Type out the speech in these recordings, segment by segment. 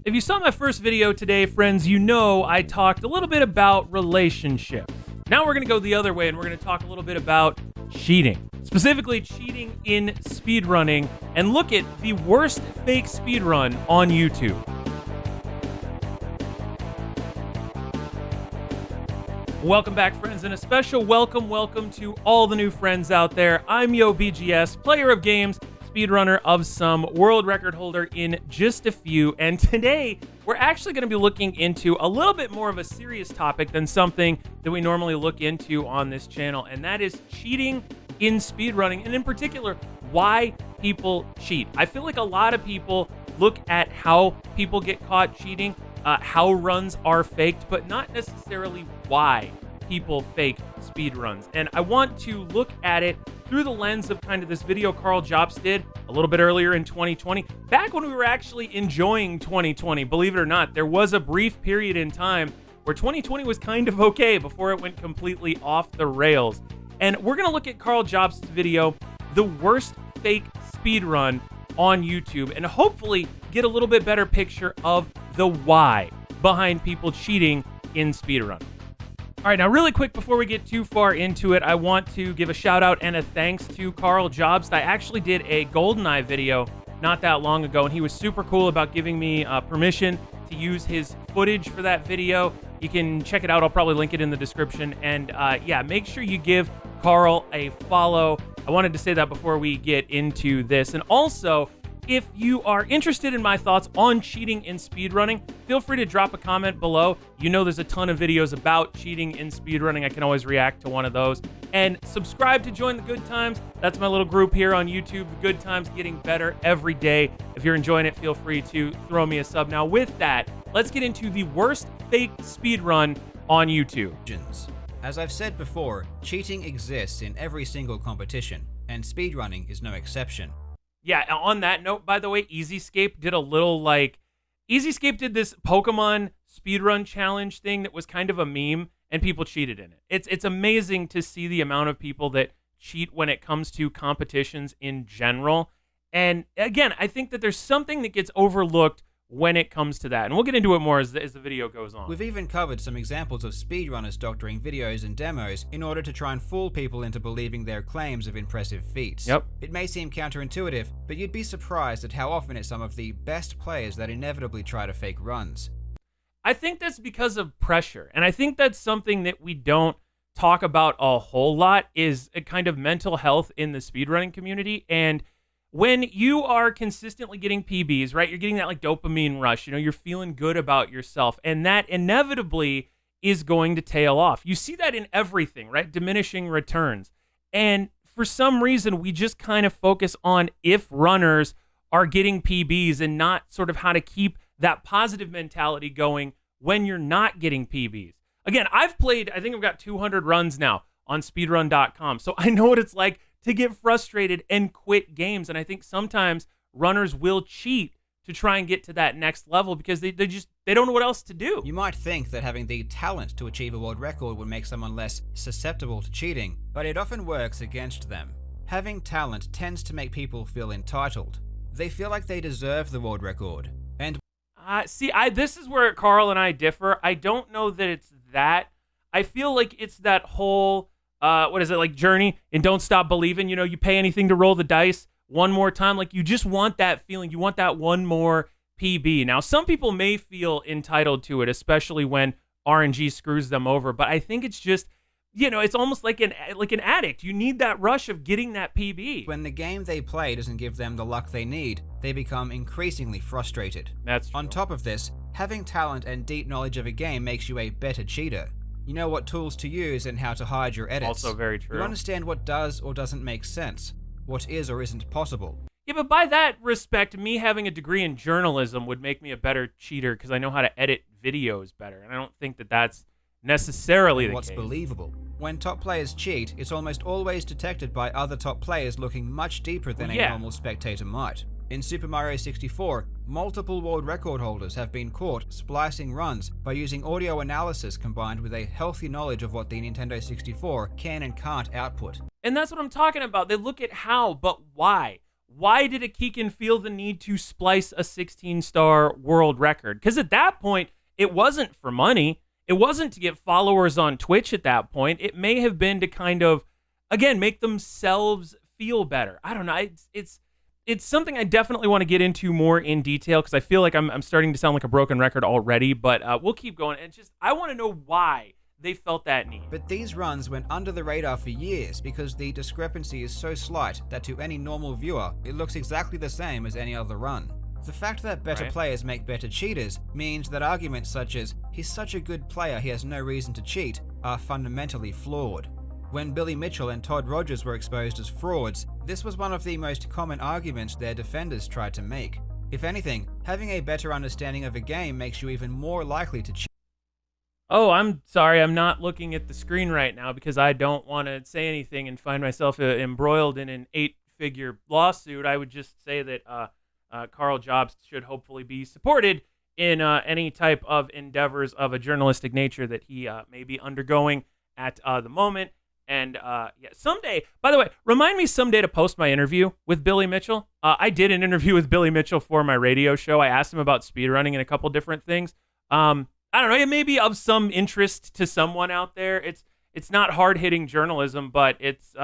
If you saw my first video today, friends, you know I talked a little bit about relationships. Now we're going to go the other way and we're going to talk a little bit about cheating. Specifically cheating in speedrunning and look at the worst fake speedrun on YouTube. Welcome back, friends, and a special welcome to all the new friends out there. I'm YoBGS, player of games, speedrunner of some, world record holder in just a few, and today we're actually going to be looking into a little bit more of a serious topic than something that we normally look into on this channel, and that is cheating in speedrunning, and in particular, why people cheat. I feel like a lot of people look at how people get caught cheating, how runs are faked, but not necessarily why people fake speedruns. And I want to look at it through the lens of kind of this video Karl Jobst did a little bit earlier in 2020, back when we were actually enjoying 2020. Believe it or not, there was a brief period in time where 2020 was kind of okay before it went completely off the rails. And we're going to look at Karl Jobst's video, The Worst Fake Speedrun on YouTube, and hopefully get a little bit better picture of the why behind people cheating in speedrun. All right, now really quick before we get too far into it, I want to give a shout out and a thanks to Karl Jobst. I actually did a GoldenEye video not that long ago, and he was super cool about giving me permission to use his footage for that video. You can check it out. I'll probably link it in the description. And yeah, make sure you give Karl a follow. I wanted to say that before we get into this. And also, if you are interested in my thoughts on cheating in speedrunning, feel free to drop a comment below. You know there's a ton of videos about cheating in speedrunning. I can always react to one of those. And subscribe to join the Good Times. That's my little group here on YouTube. The Good Times getting better every day. If you're enjoying it, feel free to throw me a sub. Now with that, let's get into the worst fake speedrun on YouTube. As I've said before, cheating exists in every single competition, and speedrunning is no exception. Yeah, on that note, by the way, EasyScape did a little EasyScape did this Pokemon speedrun challenge thing that was kind of a meme, and people cheated in it. It's amazing to see the amount of people that cheat when it comes to competitions in general. And again, I think that there's something that gets overlooked when it comes to that. And we'll get into it more as the video goes on. We've even covered some examples of speedrunners doctoring videos and demos in order to try and fool people into believing their claims of impressive feats. Yep. It may seem counterintuitive, but you'd be surprised at how often it's some of the best players that inevitably try to fake runs. I think that's because of pressure. And I think that's something that we don't talk about a whole lot, is a kind of mental health in the speedrunning community. And when you are consistently getting PBs, right, you're getting that like dopamine rush, you know, you're feeling good about yourself, and that inevitably is going to tail off. You see that in everything, right? Diminishing returns. And for some reason, we just kind of focus on if runners are getting PBs and not sort of how to keep that positive mentality going when you're not getting PBs. Again, I've played, I think I've got 200 runs now on speedrun.com, so I know what it's like to get frustrated and quit games. And I think sometimes runners will cheat to try and get to that next level because they don't know what else to do. You might think that having the talent to achieve a world record would make someone less susceptible to cheating, but it often works against them. Having talent tends to make people feel entitled. They feel like they deserve the world record. And this is where Karl and I differ. I don't know that it's that. I feel like it's that whole what is it, like Journey and Don't Stop Believing, you know, you pay anything to roll the dice one more time. Like, you just want that feeling. You want that one more PB. Now, some people may feel entitled to it, especially when RNG screws them over. But I think it's just, you know, it's almost like an addict. You need that rush of getting that PB. When the game they play doesn't give them the luck they need, they become increasingly frustrated. That's true. On top of this, having talent and deep knowledge of a game makes you a better cheater. You know what tools to use and how to hide your edits. Also very true. You understand what does or doesn't make sense, what is or isn't possible. Yeah, but by that respect, me having a degree in journalism would make me a better cheater because I know how to edit videos better, and I don't think that that's necessarily the case. What's believable? When top players cheat, it's almost always detected by other top players looking much deeper than a normal spectator might. In Super Mario 64, multiple world record holders have been caught splicing runs by using audio analysis combined with a healthy knowledge of what the Nintendo 64 can and can't output. And that's what I'm talking about. They look at how, but why? why did Akikin feel the need to splice a 16-star world record? Because at that point, it wasn't for money. It wasn't to get followers on Twitch at that point. It may have been to kind of, again, make themselves feel better. I don't know. It's something I definitely want to get into more in detail because I feel like I'm starting to sound like a broken record already, but we'll keep going. And I want to know why they felt that need. But these runs went under the radar for years because the discrepancy is so slight that to any normal viewer, it looks exactly the same as any other run. The fact that better players make better cheaters means that arguments such as, he's such a good player he has no reason to cheat, are fundamentally flawed. When Billy Mitchell and Todd Rogers were exposed as frauds, this was one of the most common arguments their defenders tried to make. If anything, having a better understanding of a game makes you even more likely to cheat. Oh, I'm sorry, I'm not looking at the screen right now because I don't want to say anything and find myself embroiled in an 8-figure lawsuit. I would just say that Karl Jobst should hopefully be supported in any type of endeavors of a journalistic nature that he may be undergoing at the moment. And yeah, someday, by the way, remind me someday to post my interview with Billy Mitchell. I did an interview with Billy Mitchell for my radio show. I asked him about speedrunning and a couple different things. I don't know, it may be of some interest to someone out there. It's not hard-hitting journalism, but it's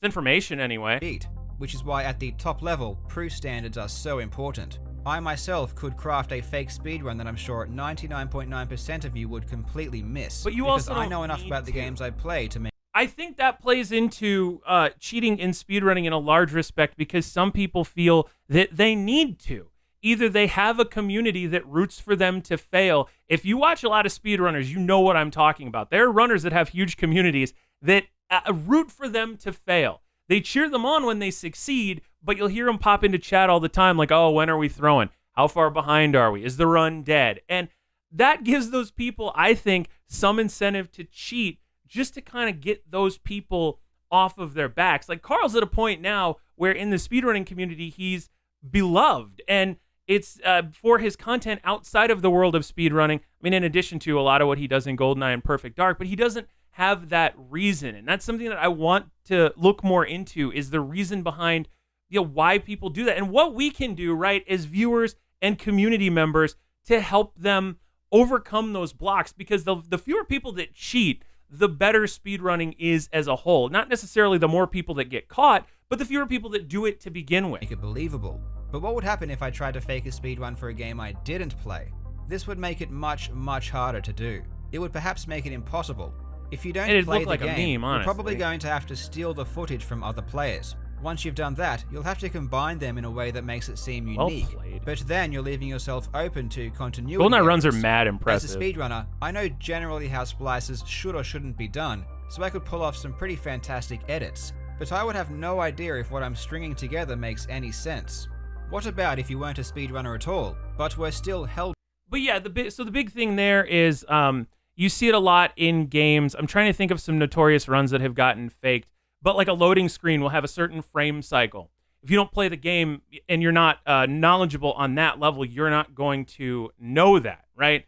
information anyway. Which is why at the top level, proof standards are so important. I myself could craft a fake speedrun that I'm sure 99.9% of you would completely miss. But you because also don't I know enough about the games I play to make. I think that plays into cheating in speedrunning in a large respect because some people feel that they need to. Either they have a community that roots for them to fail. If you watch a lot of speedrunners, you know what I'm talking about. There are runners that have huge communities that root for them to fail. They cheer them on when they succeed, but you'll hear them pop into chat all the time like, oh, when are we throwing? How far behind are we? Is the run dead? And that gives those people, I think, some incentive to cheat just to kind of get those people off of their backs. Like Karl's at a point now where in the speedrunning community, he's beloved. And it's for his content outside of the world of speedrunning. I mean, in addition to a lot of what he does in GoldenEye and Perfect Dark, but he doesn't have that reason. And that's something that I want to look more into is the reason behind, why people do that and what we can do, right, as viewers and community members to help them overcome those blocks. Because the fewer people that cheat, the better speedrunning is as a whole. Not necessarily the more people that get caught, but the fewer people that do it to begin with. Make it believable. But what would happen if I tried to fake a speedrun for a game I didn't play? This would make it much, much harder to do. It would perhaps make it impossible. If you don't play the game, you're probably going to have to steal the footage from other players. Once you've done that, you'll have to combine them in a way that makes it seem unique. But then you're leaving yourself open to continuity. GoldenEye runs are mad impressive. As a speedrunner, I know generally how splices should or shouldn't be done, so I could pull off some pretty fantastic edits. But I would have no idea if what I'm stringing together makes any sense. What about if you weren't a speedrunner at all, but were still held? But yeah, the big thing there is you see it a lot in games. I'm trying to think of some notorious runs that have gotten faked, but like a loading screen will have a certain frame cycle. If you don't play the game and you're not knowledgeable on that level, you're not going to know that, right?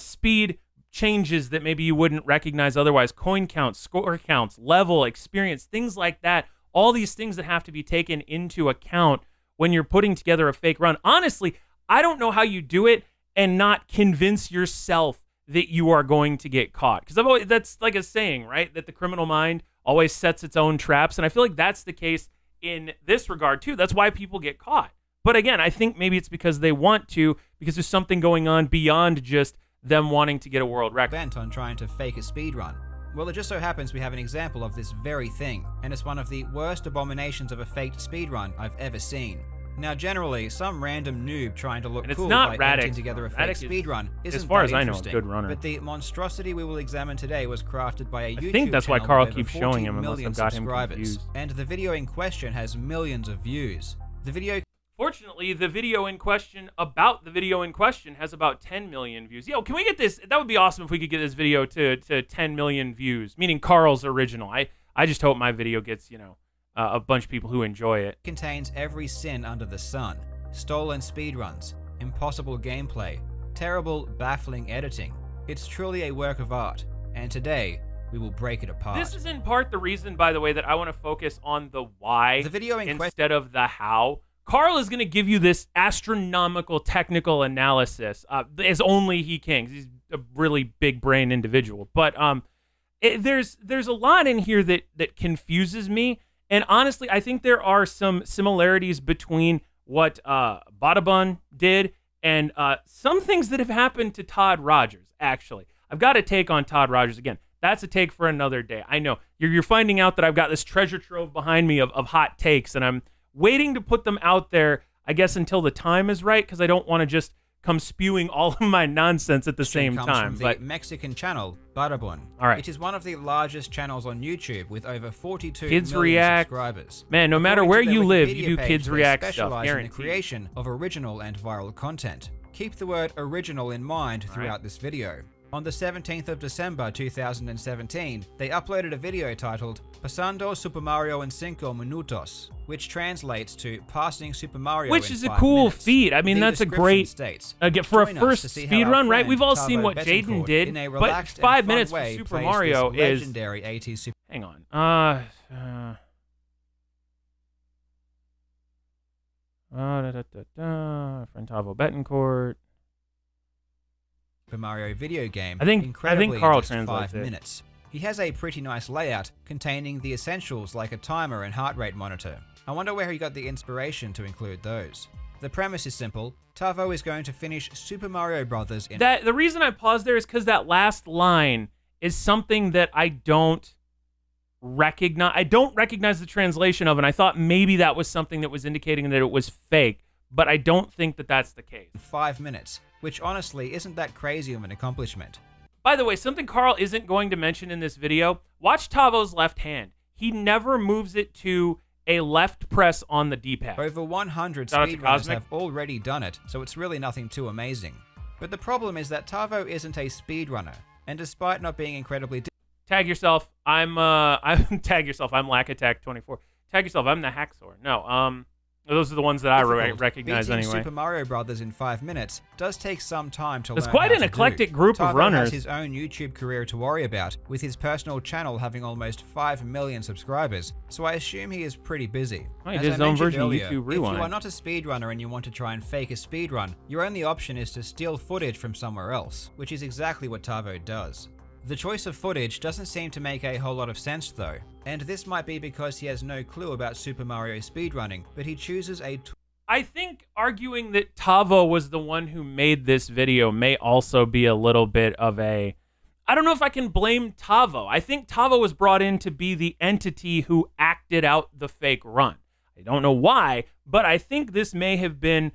Speed changes that maybe you wouldn't recognize otherwise. Coin counts, score counts, level, experience, things like that. All these things that have to be taken into account when you're putting together a fake run. Honestly, I don't know how you do it and not convince yourself that you are going to get caught. Because that's like a saying, right? That the criminal mind always sets its own traps. And I feel like that's the case in this regard too. That's why people get caught. But again, I think maybe it's because they want to, because there's something going on beyond just them wanting to get a world record. Bent on trying to fake a speedrun. Well, it just so happens we have an example of this very thing, and it's one of the worst abominations of a faked speedrun I've ever seen. Now, generally, some random noob trying to look cool by editing together a fake speedrun isn't as far as I know, interesting, a good runner. But the monstrosity we will examine today was crafted by a YouTube I think that's why channel Karl with keeps over showing 14 him unless million I've got him subscribers. confused. And the video in question has millions of views. The video... Fortunately, the video in question about the video in question has about 10 million views. Yo, can we get this? That would be awesome if we could get this video to 10 million views, meaning Karl's original. I just hope my video gets, a bunch of people who enjoy it. Contains every sin under the sun. Stolen speedruns, impossible gameplay, terrible, baffling editing. It's truly a work of art. And today, We will break it apart. This is in part the reason, by the way, that I want to focus on the why instead of the how. Karl is going to give you this astronomical technical analysis as only he can. He's a really big brain individual. But there's a lot in here that confuses me. And honestly, I think there are some similarities between what Badabun did and some things that have happened to Todd Rogers, actually. I've got a take on Todd Rogers again. That's a take for another day. I know. You're finding out that I've got this treasure trove behind me of hot takes, and I'm waiting to put them out there, I guess, until the time is right, because I don't want to just come spewing all of my nonsense at the same time. But the Mexican channel, Badabun. All right. It is one of the largest channels on YouTube with over 42 Kids million React. subscribers. Man, no matter where you live, you do Wikipedia Kids page, React they stuff. specialize in the Guaranteed. creation of original and viral content. Keep the word original in mind throughout this video. On the 17th of December 2017, they uploaded a video titled Pasando Super Mario en 5 minutos, which translates to passing Super Mario Which in is a 5 cool minutes. feat. I mean, The that's a description great states, for a "Join us first to see how our speedrun, right? friend We've all Tavo seen what Jaden Betancourt, did, in a but relaxed and 5 fun minutes for way, Super plays Mario this is... legendary 80s Super Hang on. Friend Tavo Betancourt. Mario video game. I think Karl in just translates 5 it. minutes. He has a pretty nice layout containing the essentials like a timer and heart rate monitor. I wonder where he got the inspiration to include those. The premise is simple. Tavo is going to finish Super Mario Brothers in... The reason I paused there is because that last line is something that I don't recognize. I don't recognize the translation of, and I thought maybe that was something that was indicating that it was fake, but I don't think that that's the case. 5 minutes, which honestly isn't that crazy of an accomplishment. By the way, something Karl isn't going to mention in this video, watch Tavo's left hand. He never moves it to a left press on the D-pad. Over 100 speedrunners have already done it, so it's really nothing too amazing. But the problem is that Tavo isn't a speedrunner, and despite not being incredibly... Tag yourself. I'm tag yourself. I'm Lack Attack 24. Tag yourself. I'm the Hacksaw. No, those are the ones that I recognize Beating anyway. Super Mario Brothers in 5 minutes does take some time to learn. It's quite an eclectic group of runners. Tavo has his own YouTube career to worry about, with his personal channel having almost 5 million subscribers, so I assume he is pretty busy. Oh, he did his own version of YouTube Rewind. If you are not a speedrunner and you want to try and fake a speedrun, your only option is to steal footage from somewhere else, which is exactly what Tavo does. The choice of footage doesn't seem to make a whole lot of sense though, and this might be because he has no clue about Super Mario speedrunning, but he chooses a... I think arguing that Tavo was the one who made this video may also be a little bit of a... I don't know if I can blame Tavo. I think Tavo was brought in to be the entity who acted out the fake run. I don't know why, but I think this may have been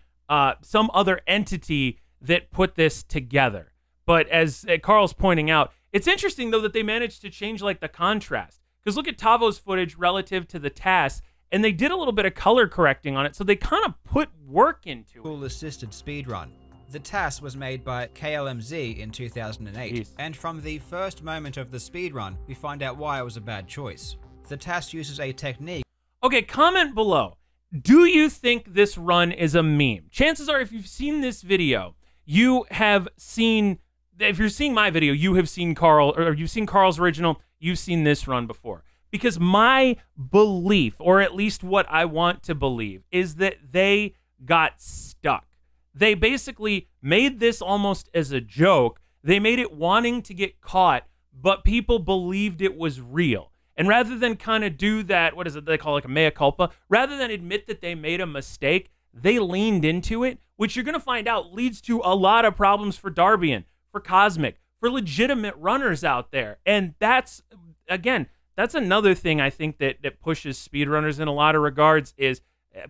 some other entity that put this together. But as Karl's pointing out, it's interesting, though, that they managed to change, like, the contrast. Because look at Tavo's footage relative to the TAS, and they did a little bit of color correcting on it, so they kind of put work into it. Tool-assisted speedrun. The TAS was made by KLMZ in 2008, and from the first moment of the speedrun, we find out why it was a bad choice. The TAS uses a technique... Okay, comment below. Do you think this run is a meme? Chances are, if you've seen this video, you have seen... If you're seeing my video, you have seen Karl, or you've seen Karl's original, you've seen this run before. Because my belief, or at least what I want to believe, is that they got stuck. They basically made this almost as a joke. They made it wanting to get caught, but people believed it was real. And rather than kind of do that, what is it they call, like a mea culpa, rather than admit that they made a mistake, they leaned into it, which you're going to find out leads to a lot of problems for Darbian, for Cosmic, for legitimate runners out there. And that's, again, that's another thing I think that pushes speedrunners in a lot of regards is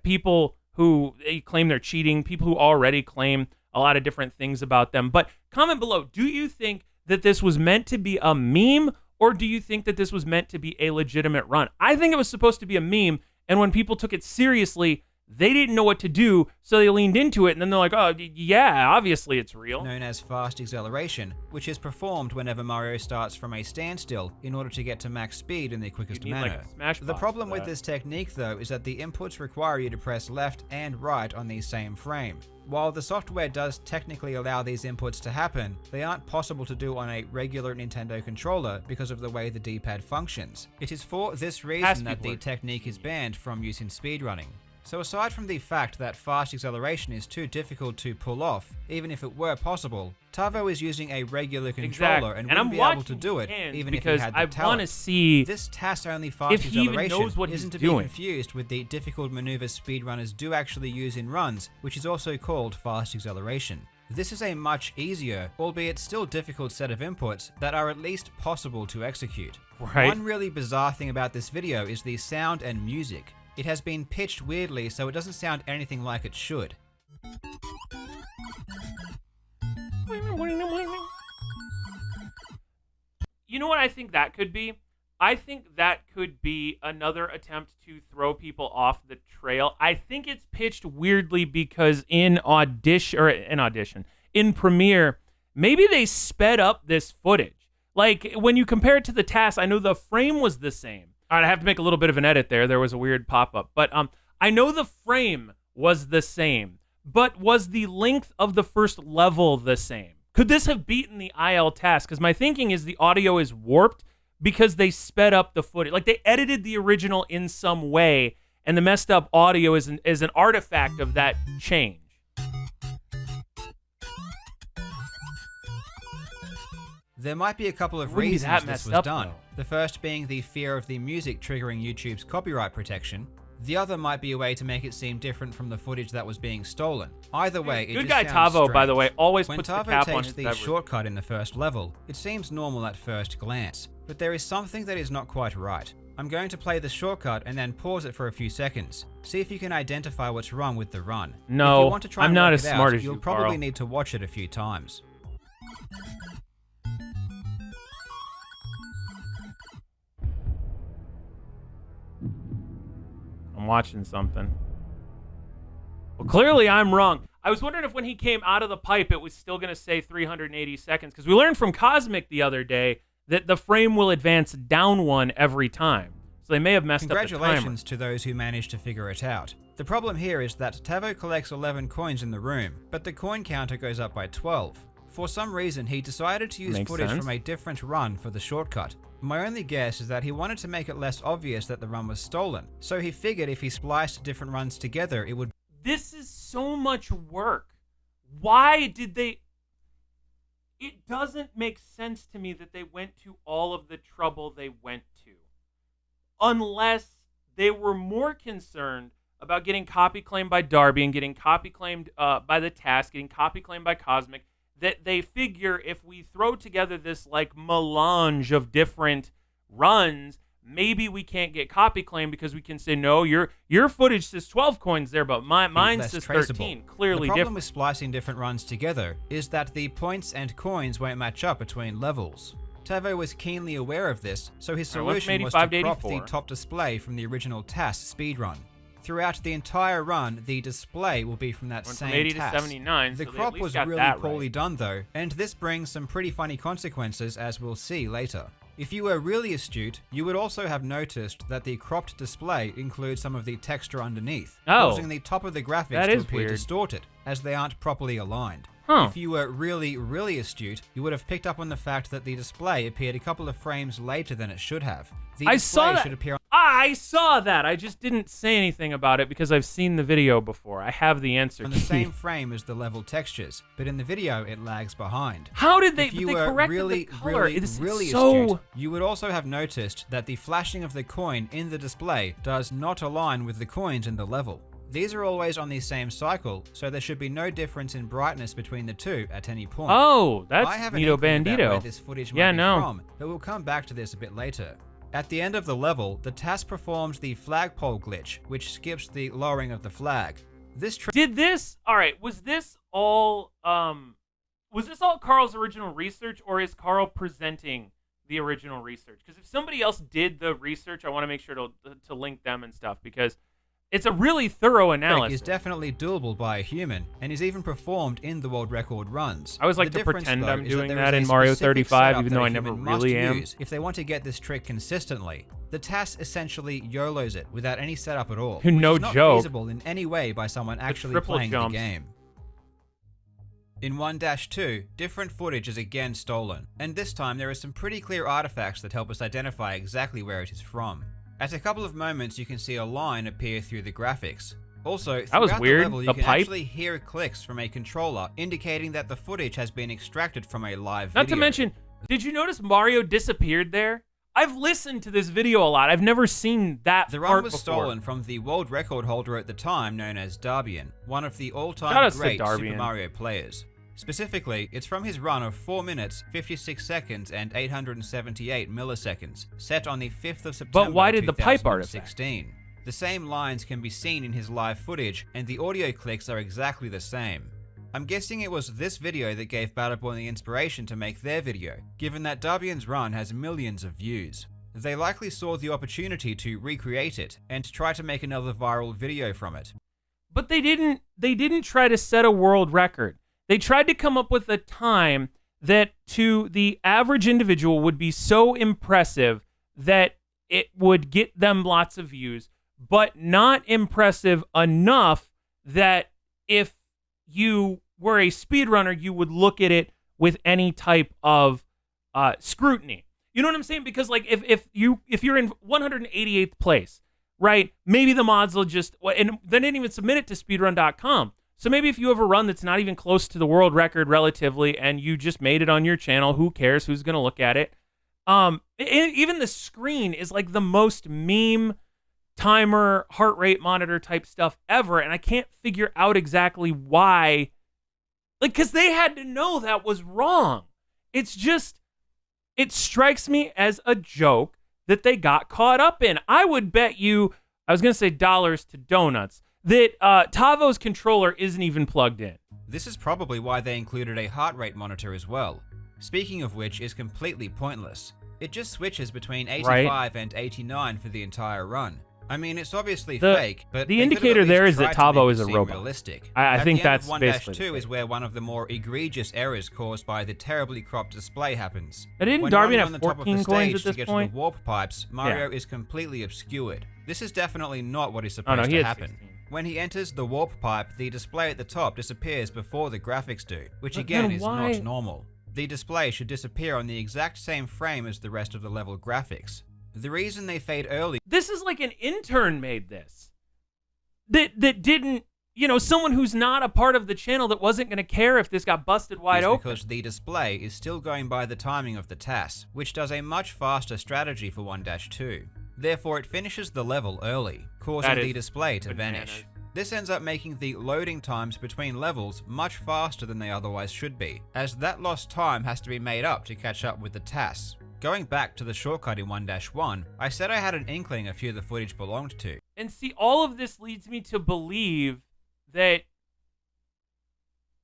people who they claim they're cheating, people who already claim a lot of different things about them. But comment below, do you think that this was meant to be a meme, or do you think that this was meant to be a legitimate run? I think it was supposed to be a meme, and when people took it seriously, They didn't know what to do, so they leaned into it, and then they're like, oh, yeah, obviously it's real. Known as fast acceleration, which is performed whenever Mario starts from a standstill in order to get to max speed in the quickest manner. The problem with this technique, though, is that the inputs require you to press left and right on the same frame. While the software does technically allow these inputs to happen, they aren't possible to do on a regular Nintendo controller because of the way the D-pad functions. It is for this reason that the technique is banned from use in speedrunning. So aside from the fact that fast acceleration is too difficult to pull off, even if it were possible, Tavo is using a regular controller and wouldn't be able to do it even if he had the talent. I want to see this task-only fast acceleration isn't to be confused with the difficult maneuvers speedrunners do actually use in runs, which is also called fast acceleration. This is a much easier, albeit still difficult set of inputs that are at least possible to execute. One really bizarre thing about this video is the sound and music. It has been pitched weirdly, so it doesn't sound anything like it should. You know what I think that could be? I think that could be another attempt to throw people off the trail. I think it's pitched weirdly because in Premiere, maybe they sped up this footage. Like, when you compare it to the task, I know the frame was the same. All right, I have to make a little bit of an edit there. There was a weird pop-up. But I know the frame was the same, but was the length of the first level the same? Could this have beaten the IL task? Because my thinking is the audio is warped because they sped up the footage. Like, they edited the original in some way, and the messed up audio is an artifact of that change. There might be a couple of reasons this was done. The first being the fear of the music triggering YouTube's copyright protection. The other might be a way to make it seem different from the footage that was being stolen. Either way, it just sounds strange. Good guy Tavo, by the way, always puts the cap on his beverage. When Tavo takes the shortcut in the first level, it seems normal at first glance, but there is something that is not quite right. I'm going to play the shortcut and then pause it for a few seconds. See if you can identify what's wrong with the run. No, if you want to try I'm and not work as it smart out, as you, you'll probably Karl. need to watch it a few times. I'm watching something. Well, clearly I'm wrong. I was wondering if when he came out of the pipe, it was still going to say 380 seconds, because we learned from Cosmic the other day that the frame will advance down one every time. So they may have messed up the timer. Congratulations to those who managed to figure it out. The problem here is that Tavo collects 11 coins in the room, but the coin counter goes up by 12. For some reason, he decided to use footage from a different run for the shortcut. My only guess is that he wanted to make it less obvious that the run was stolen, so he figured if he spliced different runs together, it would... This is so much work. Why did they... It doesn't make sense to me that they went to all of the trouble they went to. Unless they were more concerned about getting copy claimed by Darby and getting copy claimed by the task, getting copy claimed by Cosmic, that they figure if we throw together this like melange of different runs, maybe we can't get copy claim because we can say, no, your footage says 12 coins there, but mine says 13. Clearly different. The problem with splicing different runs together is that the points and coins won't match up between levels. Tavo was keenly aware of this, so his solution was to crop the top display from the original task Speedrun. Throughout the entire run, the display will be from that same 80 task. to 79, the so crop was really poorly done though, and this brings some pretty funny consequences as we'll see later. If you were really astute, you would also have noticed that the cropped display includes some of the texture underneath, causing the top of the graphics to appear distorted, as they aren't properly aligned. If you were really astute, you would have picked up on the fact that the display appeared a couple of frames later than it should have. I saw that. I just didn't say anything about it because I've seen the video before. I have the answer. On the same frame as the level textures, but in the video it lags behind. How did they? If you they were corrected really, the color. really astute, you would also have noticed that the flashing of the coin in the display does not align with the coins in the level. These are always on the same cycle, so there should be no difference in brightness between the two at any point. Oh, that's Nito Bandito. Where this footage might be from, but we'll come back to this a bit later. At the end of the level, the task performs the flagpole glitch, which skips the lowering of the flag. Was this all Karl's original research, or is Karl presenting the original research? Because if somebody else did the research, I want to make sure to link them and stuff, because It's a really thorough Trick analysis. is definitely doable by a human, and is even performed in the world record runs. I always like to pretend I'm doing that in Mario 35, even though I never really am. If they want to get this trick consistently, the TAS essentially YOLOs it without any setup at all. No which is not joke. feasible in any way by someone actually playing the game. In 1-2, different footage is again stolen, and this time there are some pretty clear artifacts that help us identify exactly where it is from. At a couple of moments you can see a line appear through the graphics. Also, that was throughout weird. the level you can pipe? actually hear clicks from a controller indicating that the footage has been extracted from a live Not video. to mention, did you notice Mario disappeared there? I've listened to this video a lot. I've never seen that The part run was before. stolen from the world record holder at the time known as Darbian, one of the all-time great Super Mario players. Specifically, it's from his run of 4 minutes, 56 seconds, and 878 milliseconds, set on the 5th of September But why did the pipe artifact? 2016. The same lines can be seen in his live footage, and the audio clicks are exactly the same. I'm guessing it was this video that gave Battleborn the inspiration to make their video, given that Darbian's run has millions of views. They likely saw the opportunity to recreate it, and try to make another viral video from it. But they didn't try to set a world record. They tried to come up with a time that to the average individual would be so impressive that it would get them lots of views, but not impressive enough that if you were a speedrunner, you would look at it with any type of scrutiny. You know what I'm saying? Because like if you're in 188th place, right? Maybe the mods will just, and they didn't even submit it to speedrun.com. So maybe if you have a run that's not even close to the world record relatively, and you just made it on your channel, who cares? Who's going to look at it? Even the screen is like the most meme timer, heart rate monitor type stuff ever, and I can't figure out exactly why. Like, because they had to know that was wrong. It's just, it strikes me as a joke that they got caught up in. I would bet you, I was going to say dollars to donuts, that Tavo's controller isn't even plugged in. This is probably why they included a heart rate monitor as well. Speaking of which is completely pointless. It just switches between 85 and 89 for the entire run. I mean, it's obviously fake, but the indicator there is that Tavo is a robot. Realistic. I think that's basically 1-2 is where one of the more egregious errors caused by the terribly cropped display happens. Didn't Darbian have 14 coins at this point? To the warp pipes, Mario is completely obscured. This is definitely not what is supposed to happen. 16. When he enters the warp pipe, the display at the top disappears before the graphics do, which again is not normal. The display should disappear on the exact same frame as the rest of the level graphics. The reason they fade early... This is like an intern made this. That didn't, you know, someone who's not a part of the channel that wasn't going to care if this got busted wide open. Because the display is still going by the timing of the TAS, which does a much faster strategy for 1-2. Therefore, it finishes the level early, causing the display to vanish. This ends up making the loading times between levels much faster than they otherwise should be, as that lost time has to be made up to catch up with the TAS. Going back to the shortcut in 1-1, I said I had an inkling a few of the footage belonged to. And see, all of this leads me to believe that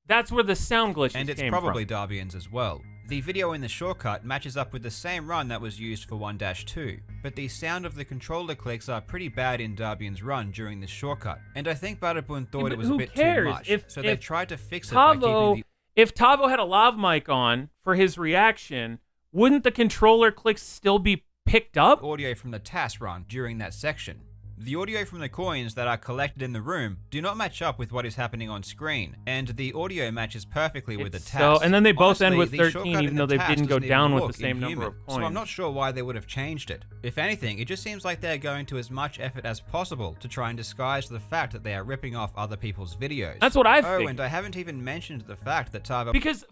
that's where the sound glitches came from. And it's probably Darbian's as well. The video in the shortcut matches up with the same run that was used for 1-2, but the sound of the controller clicks are pretty bad in Darbian's run during this shortcut, and I think Battleborn thought it was a bit too much, so they tried to fix it by keeping If Tavo had a lav mic on for his reaction, wouldn't the controller clicks still be picked up? Audio from the TAS run during that section. The audio from the coins that are collected in the room do not match up with what is happening on screen, and the audio matches perfectly with the TAS. And then they both end with 13, even though they didn't go down with the same number of coins. So I'm not sure why they would have changed it. If anything, it just seems like they're going to as much effort as possible to try and disguise the fact that they are ripping off other people's videos. That's what I think. Oh, and I haven't even mentioned the fact that Tavo... Because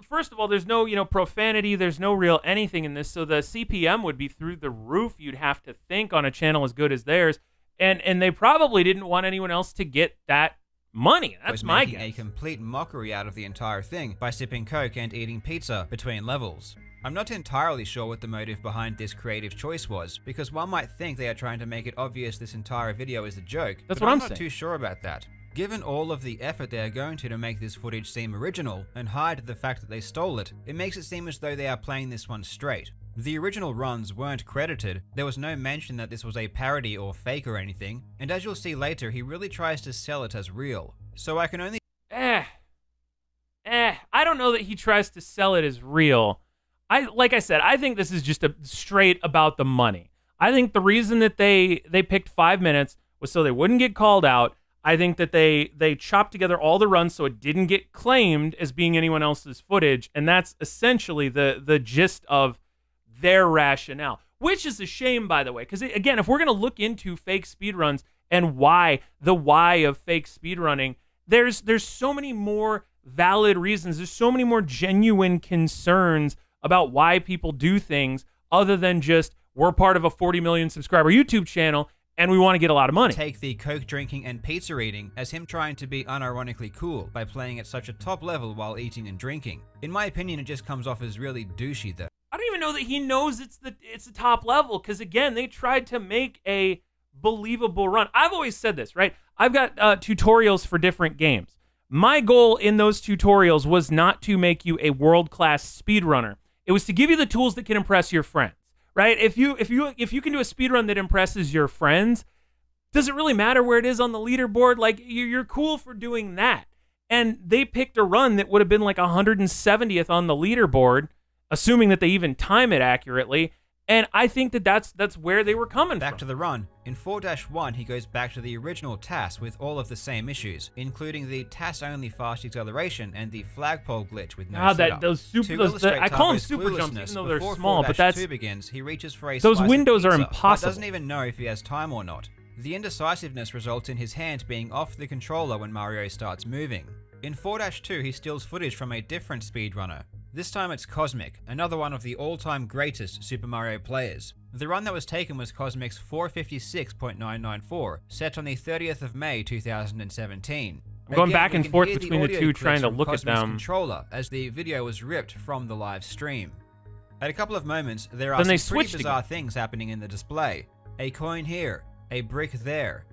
first of all, there's no, profanity, there's no real anything in this, so the CPM would be through the roof, you'd have to think, on a channel as good as theirs. And they probably didn't want anyone else to get that money. That's my guess. Making a complete mockery out of the entire thing by sipping Coke and eating pizza between levels. I'm not entirely sure what the motive behind this creative choice was, because one might think they are trying to make it obvious this entire video is a joke. That's what I'm saying. I'm not too sure about that. Given all of the effort they are going to make this footage seem original and hide the fact that they stole it, it makes it seem as though they are playing this one straight. The original runs weren't credited, there was no mention that this was a parody or fake or anything, and as you'll see later, he really tries to sell it as real. So I can only... I don't know that he tries to sell it as real. Like I said, I think this is just a straight about the money. I think the reason that they picked 5 minutes was so they wouldn't get called out. I think that they chopped together all the runs so it didn't get claimed as being anyone else's footage, and that's essentially the gist of their rationale, which is a shame, by the way, because again, if we're going to look into fake speedruns and why of fake speedrunning, there's so many more valid reasons. There's so many more genuine concerns about why people do things other than just we're part of a 40 million subscriber YouTube channel and we want to get a lot of money. Take the coke drinking and pizza eating as him trying to be unironically cool by playing at such a top level while eating and drinking. In my opinion, it just comes off as really douchey though. I don't even know that he knows it's the top level, because again, they tried to make a believable run. I've always said this, right? I've got tutorials for different games. My goal in those tutorials was not to make you a world-class speedrunner. It was to give you the tools that can impress your friends, right? If you can do a speedrun that impresses your friends, does it really matter where it is on the leaderboard? Like, you're cool for doing that. And they picked a run that would have been like 170th on the leaderboard, assuming that they even time it accurately. And I think that that's where they were coming from. Back to the run. In 4-1, he goes back to the original TAS with all of the same issues, including the TAS-only fast acceleration and the flagpole glitch with no setup. I call them super jumps even though they're small, but that's... begins, he reaches for a those windows are pizza, impossible. But doesn't even know if he has time or not. The indecisiveness results in his hand being off the controller when Mario starts moving. In 4-2, he steals footage from a different speedrunner. This time it's Cosmic, another one of the all-time greatest Super Mario players. The run that was taken was Cosmic's 456.994, set on the 30th of May 2017. I'm going back and forth between the two trying to look at them. Controller as the video was ripped from the live stream. At a couple of moments, there are some pretty bizarre things happening in the display. A coin here, a brick there.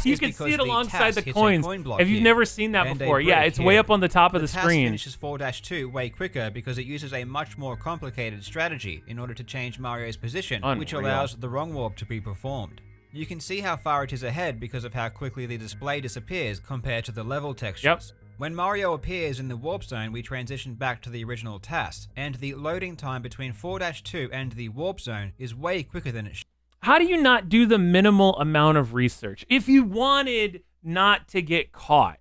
You can see it alongside the coins. If you've never seen that before, yeah, it's way up on the top of the screen. Finishes 4-2 way quicker because it uses a much more complicated strategy in order to change Mario's position, which allows the wrong warp to be performed. You can see how far it is ahead because of how quickly the display disappears compared to the level textures. When Mario appears in the warp zone, we transition back to the original TAS, and the loading time between 4-2 and the warp zone is way quicker than it should. How do you not do the minimal amount of research? If you wanted not to get caught,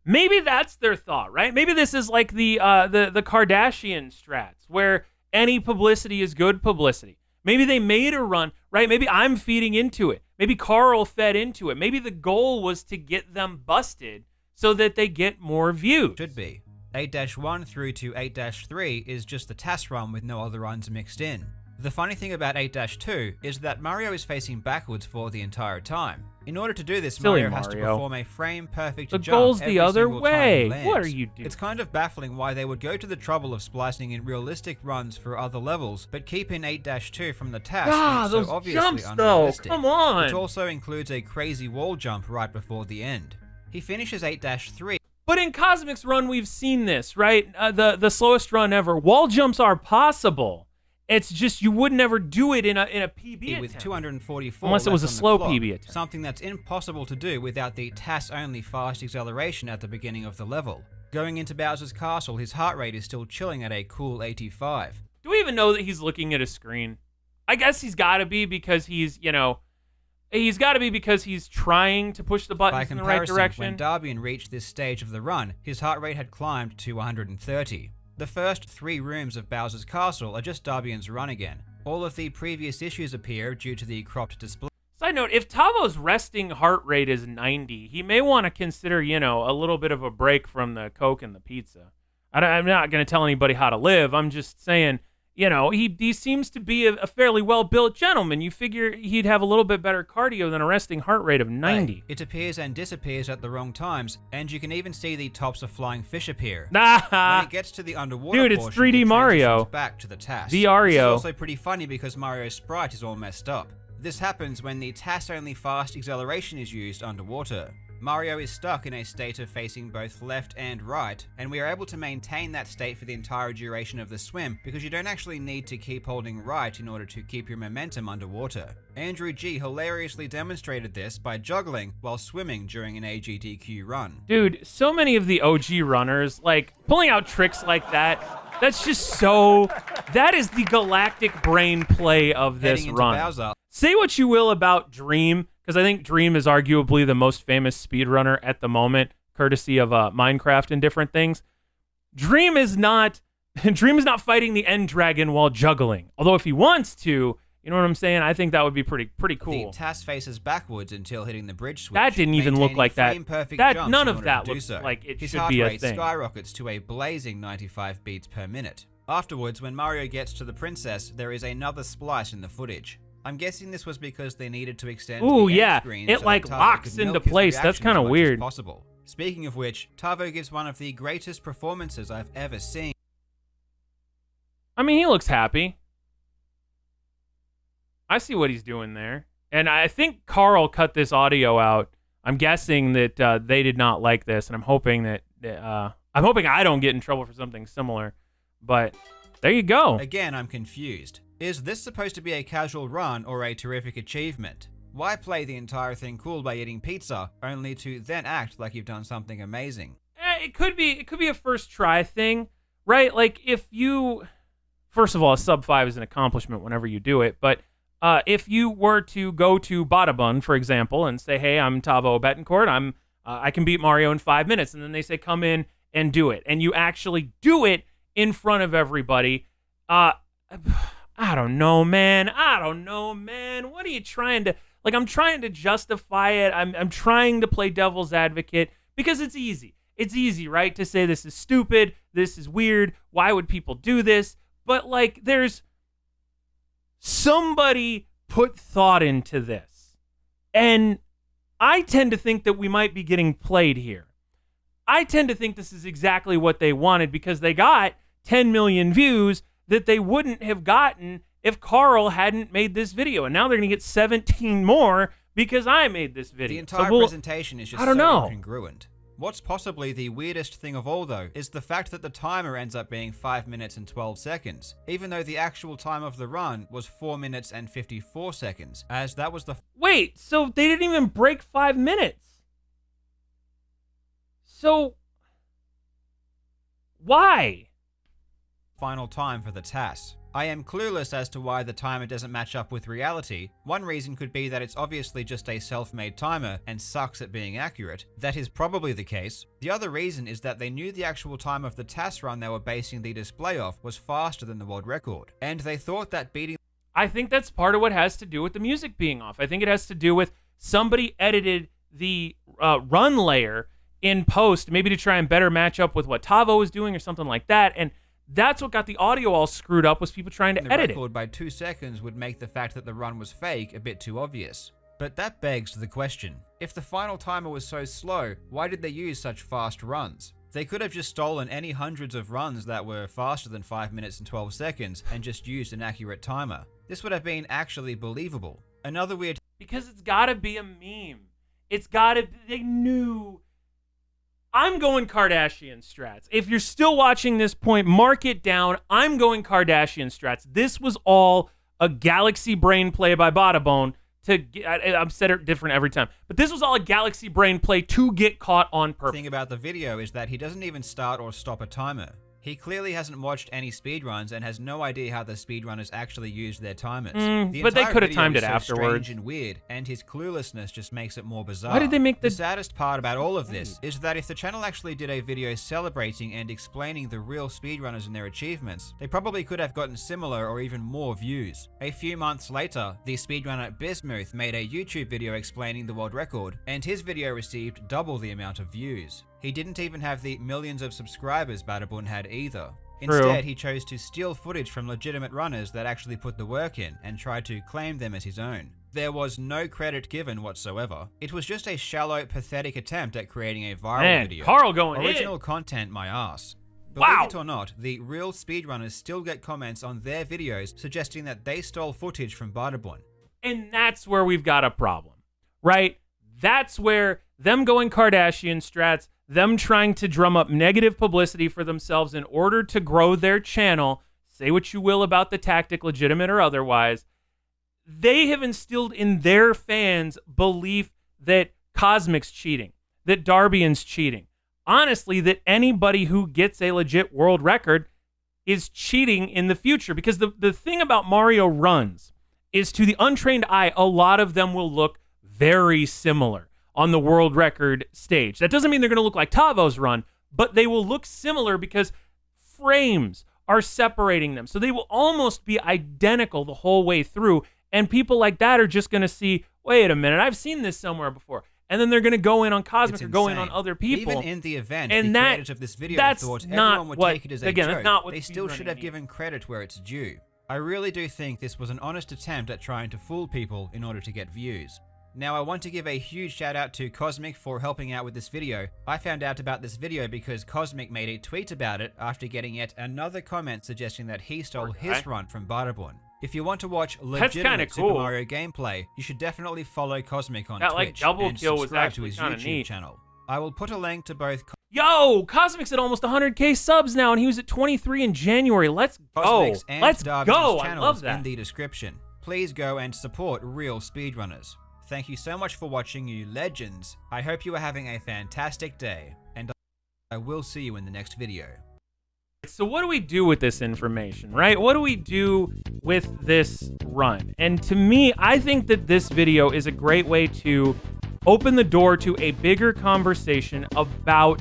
maybe that's their thought, right? Maybe this is like the Kardashian strats, where any publicity is good publicity. Maybe they made a run, right? Maybe I'm feeding into it. Maybe Karl fed into it. Maybe the goal was to get them busted so that they get more views. Should be. 8-1 through to 8-3 is just the TAS run with no other runs mixed in. The funny thing about 8-2 is that Mario is facing backwards for the entire time. In order to do this, Mario has to perform a frame-perfect jump. The goal's every the other single way. time he What are lands. you doing? It's kind of baffling why they would go to the trouble of splicing in realistic runs for other levels, but keep in 8-2 from the TAS those so obviously jumps, unrealistic. though. Come on. Which also includes a crazy wall jump right before the end. He finishes 8-3. But in Cosmic's run, we've seen this, right? The slowest run ever. Wall jumps are possible. It's just you would never do it in a PB with attempt. 244 unless it was a slow PB attempt. Something that's impossible to do without the TAS-only fast acceleration at the beginning of the level. Going into Bowser's Castle, his heart rate is still chilling at a cool 85. Do we even know that he's looking at a screen? I guess he's got to be because he's trying to push the buttons in the right direction. When Darbian reached this stage of the run, his heart rate had climbed to 130. The first 3 rooms of Bowser's Castle are just Darbian's run again. All of the previous issues appear due to the cropped display. Side note, if Tavo's resting heart rate is 90, he may want to consider, a little bit of a break from the Coke and the pizza. I'm not going to tell anybody how to live. I'm just saying, he seems to be a fairly well-built gentleman. You figure he'd have a little bit better cardio than a resting heart rate of 90. It appears and disappears at the wrong times, and you can even see the tops of flying fish appear. When it gets to the underwater Dude, it's portion, 3D Mario. Back to the TAS. The Ario. This is also pretty funny because Mario's sprite is all messed up. This happens when the TAS-only fast acceleration is used underwater. Mario is stuck in a state of facing both left and right, and we are able to maintain that state for the entire duration of the swim because you don't actually need to keep holding right in order to keep your momentum underwater. Andrew G hilariously demonstrated this by juggling while swimming during an AGDQ run. Dude, so many of the OG runners, like, pulling out tricks like that, that's just so... That is the galactic brain play of this run. Bowser. Say what you will about Dream, because I think Dream is arguably the most famous speedrunner at the moment, courtesy of Minecraft and different things. Dream is not fighting the End Dragon while juggling. Although if he wants to, you know what I'm saying? I think that would be pretty cool. The TAS faces backwards until hitting the bridge switch. That didn't even look like that. None of that looks like it should be a thing. His heart rate skyrockets to a blazing 95 beats per minute. Afterwards, when Mario gets to the princess, there is another splice in the footage. I'm guessing this was because they needed to extend the end screen it so like that Tavo locks could milk into his place. That's reactions kind of as much as weird. Possible. Speaking of which, Tavo gives one of the greatest performances I've ever seen. I mean, he looks happy. I see what he's doing there. And I think Karl cut this audio out. I'm guessing that they did not like this, and I'm hoping that I don't get in trouble for something similar. But there you go. Again, I'm confused. Is this supposed to be a casual run or a terrific achievement? Why play the entire thing cool by eating pizza, only to then act like you've done something amazing? It could be a first try thing, right? Like if you, first of all, a sub 5 is an accomplishment whenever you do it, but if you were to go to Badabun, for example, and say, hey, I'm Tavo Betancourt, I can beat Mario in 5 minutes, and then they say, come in and do it, and you actually do it in front of everybody, I don't know, man. What are you trying to... Like, I'm trying to justify it. I'm trying to play devil's advocate because it's easy. It's easy, right, to say this is stupid, this is weird, why would people do this? But, like, there's... Somebody put thought into this. And I tend to think that we might be getting played here. I tend to think this is exactly what they wanted because they got 10 million views that they wouldn't have gotten if Karl hadn't made this video. And now they're going to get 17 more because I made this video. The entire presentation is just so incongruent. What's possibly the weirdest thing of all, though, is the fact that the timer ends up being 5 minutes and 12 seconds, even though the actual time of the run was 4 minutes and 54 seconds, as that was the... Wait, so they didn't even break 5 minutes? So... why? Final time for the TAS. I am clueless as to why the timer doesn't match up with reality. One reason could be that it's obviously just a self-made timer and sucks at being accurate. That is probably the case. The other reason is that they knew the actual time of the TAS run they were basing the display off was faster than the world record, and they thought that beating... I think that's part of what has to do with the music being off. I think it has to do with somebody edited the run layer in post, maybe to try and better match up with what Tavo was doing or something like that, and that's what got the audio all screwed up, was people trying to edit it. The record by 2 seconds would make the fact that the run was fake a bit too obvious. But that begs the question, if the final timer was so slow, why did they use such fast runs? They could have just stolen any hundreds of runs that were faster than 5 minutes and 12 seconds and just used an accurate timer. This would have been actually believable. Another weird... Because it's gotta be a meme. They knew... I'm going Kardashian strats. If you're still watching this point, mark it down. I'm going Kardashian strats. This was all a galaxy brain play by Badabone to get, I've said it different every time, but this was all a galaxy brain play to get caught on purpose. The thing about the video is that he doesn't even start or stop a timer. He clearly hasn't watched any speedruns and has no idea how the speedrunners actually use their timers. But they could have timed it afterwards. Strange and weird, and his cluelessness just makes it more bizarre. Why did they make the saddest part about all of this is that if the channel actually did a video celebrating and explaining the real speedrunners and their achievements, they probably could have gotten similar or even more views. A few months later, the speedrunner Bismuth made a YouTube video explaining the world record, and his video received double the amount of views. He didn't even have the millions of subscribers Badabun had either. Instead, he chose to steal footage from legitimate runners that actually put the work in and tried to claim them as his own. There was no credit given whatsoever. It was just a shallow, pathetic attempt at creating a viral video. Karl going Original content, my ass. Believe it or not, the real speedrunners still get comments on their videos suggesting that they stole footage from Badabun. And that's where we've got a problem, right? That's where them going Kardashian strats, them trying to drum up negative publicity for themselves in order to grow their channel. Say what you will about the tactic, legitimate or otherwise. They have instilled in their fans belief that Cosmic's cheating, that Darbian's cheating. Honestly, that anybody who gets a legit world record is cheating in the future. Because the thing about Mario runs is, to the untrained eye, a lot of them will look very similar on the world record stage. That doesn't mean they're going to look like Tavo's run, but they will look similar because frames are separating them. So they will almost be identical the whole way through. And people like that are just going to see, wait a minute, I've seen this somewhere before. And then they're going to go in on Cosmic or go in on other people. Even in the event, and the creators of this video thought everyone would take it as a joke. They still should have given credit where it's due. I really do think this was an honest attempt at trying to fool people in order to get views. Now, I want to give a huge shout out to Cosmic for helping out with this video. I found out about this video because Cosmic made a tweet about it after getting yet another comment suggesting that he stole his run from Butterborn. If you want to watch legitimate Super Mario gameplay, you should definitely follow Cosmic on Twitch and subscribe to his YouTube channel. I will put a link to both. Yo, Cosmic's at almost 100k subs now, and he was at 23 in January. Let's go. Let's go. I love that. In the description. Please go and support real speedrunners. Thank you so much for watching, you legends. I hope you are having a fantastic day, and I will see you in the next video. So what do we do with this information, right? What do we do with this run? And to me, I think that this video is a great way to open the door to a bigger conversation about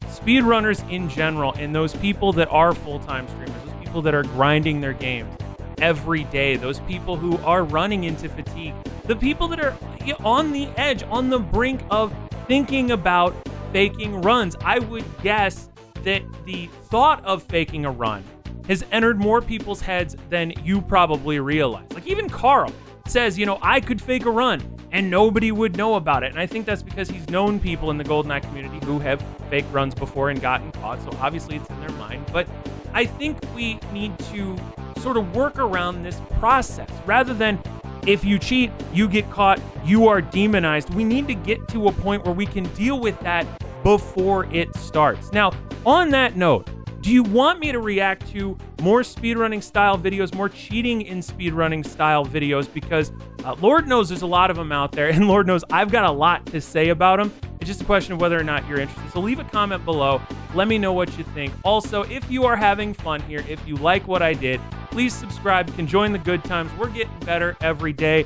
speedrunners in general and those people that are full-time streamers, those people that are grinding their games every day, those people who are running into fatigue, the people that are on the edge, on the brink of thinking about faking runs. I would guess that the thought of faking a run has entered more people's heads than you probably realize. Like, even Karl says, you know, I could fake a run and nobody would know about it. And I think that's because he's known people in the GoldenEye community who have faked runs before and gotten caught. So obviously it's in their mind. But I think we need to sort of work around this process rather than, if you cheat, you get caught, you are demonized. We need to get to a point where we can deal with that before it starts. Now, on that note, do you want me to react to more speedrunning style videos, more cheating in speedrunning style videos? Because Lord knows there's a lot of them out there, and Lord knows I've got a lot to say about them. It's just a question of whether or not you're interested. So leave a comment below. Let me know what you think. Also, if you are having fun here, if you like what I did, please subscribe. You can join the good times. We're getting better every day.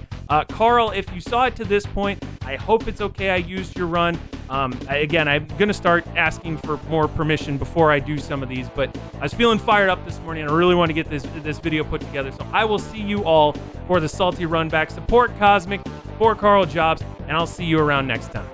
Karl, if you saw it to this point, I hope it's okay I used your run. Again, I'm going to start asking for more permission before I do some of these, but I was feeling fired up this morning and I really want to get this video put together. So I will see you all for the salty run back. Support Cosmic, support Karl Jobst, and I'll see you around next time.